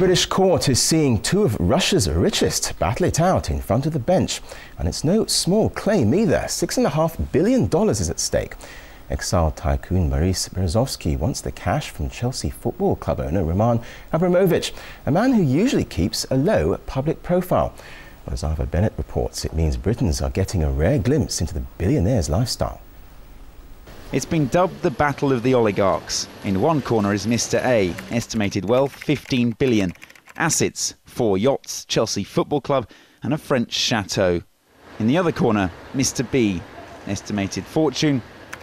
British court is seeing two of Russia's richest battle it out in front of the bench. And it's no small claim either. $6.5 billion is at stake. Exiled tycoon Boris Berezovsky wants the cash from Chelsea Football Club owner Roman Abramovich, a man who usually keeps a low public profile. Well, as Ivor Bennett reports, it means Britons are getting a rare glimpse into the billionaire's lifestyle. It's been dubbed the Battle of the Oligarchs. In one corner is Mr. A, estimated wealth 15 billion, assets 4 yachts, Chelsea Football Club and a French chateau. In the other corner, Mr. B, estimated fortune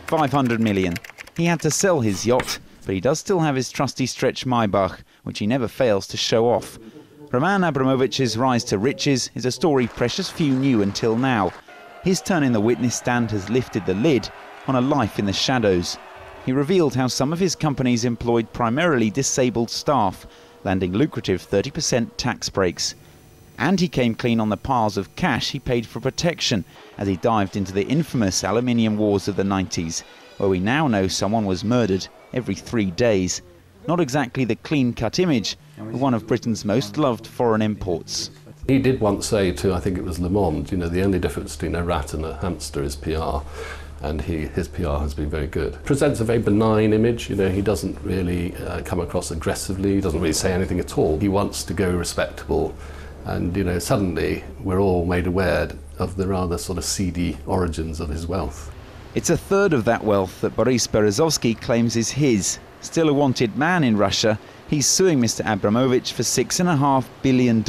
500 million. He had to sell his yacht, but he does still have his trusty stretch Maybach, which he never fails to show off. Roman Abramovich's rise to riches is a story precious few knew until now. His turn in the witness stand has lifted the lid on a life in the shadows. He revealed how some of his companies employed primarily disabled staff, landing lucrative 30% tax breaks. And he came clean on the piles of cash he paid for protection as he dived into the infamous aluminium wars of the 90s, where we now know someone was murdered every 3 days. Not exactly the clean-cut image of one of Britain's most loved foreign imports. He did once say to, I think it was Le Monde, the only difference between a rat and a hamster is PR. And his PR has been very good. Presents a very benign image, he doesn't really come across aggressively, he doesn't really say anything at all. He wants to go respectable, and suddenly we're all made aware of the rather sort of seedy origins of his wealth. It's a third of that wealth that Boris Berezovsky claims is his. Still a wanted man in Russia, he's suing Mr. Abramovich for $6.5 billion.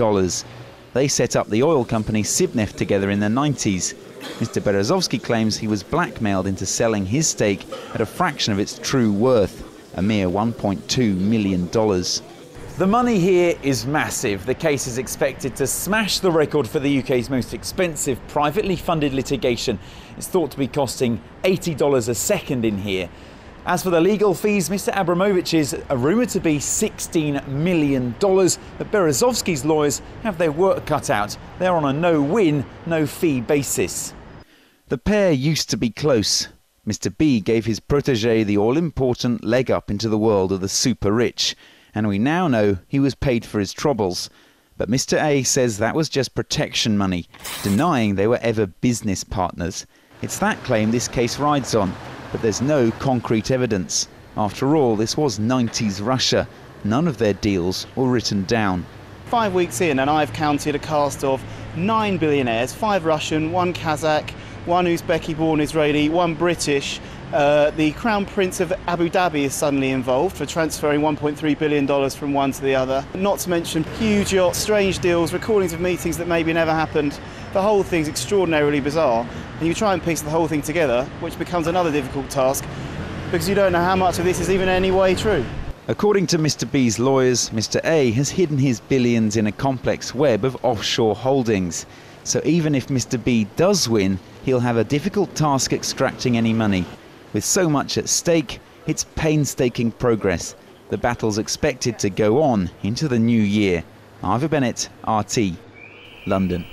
They set up the oil company Sibneft together in the 90s. Mr. Berezovsky claims he was blackmailed into selling his stake at a fraction of its true worth, a mere $1.2 million. The money here is massive. The case is expected to smash the record for the UK's most expensive privately funded litigation. It's thought to be costing $80 a second in here. As for the legal fees, Mr. Abramovich's are rumoured to be $16 million, but Berezovsky's lawyers have their work cut out. They're on a no-win, no-fee basis. The pair used to be close. Mr. B gave his protégé the all-important leg up into the world of the super-rich, and we now know he was paid for his troubles. But Mr. A says that was just protection money, denying they were ever business partners. It's that claim this case rides on. But there's no concrete evidence. After all, this was 90s Russia. None of their deals were written down. 5 weeks in, and I've counted a cast of 9 billionaires, 5 Russian, 1 Kazakh, 1 Uzbeki-born Israeli, 1 British. The Crown Prince of Abu Dhabi is suddenly involved for transferring $1.3 billion from one to the other. Not to mention huge yachts, strange deals, recordings of meetings that maybe never happened. The whole thing's extraordinarily bizarre. And you try and piece the whole thing together, which becomes another difficult task, because you don't know how much of this is even any way true. According to Mr. B's lawyers, Mr. A has hidden his billions in a complex web of offshore holdings. So even if Mr. B does win, he'll have a difficult task extracting any money. With so much at stake, it's painstaking progress. The battle's expected to go on into the new year. Ivor Bennett, RT, London.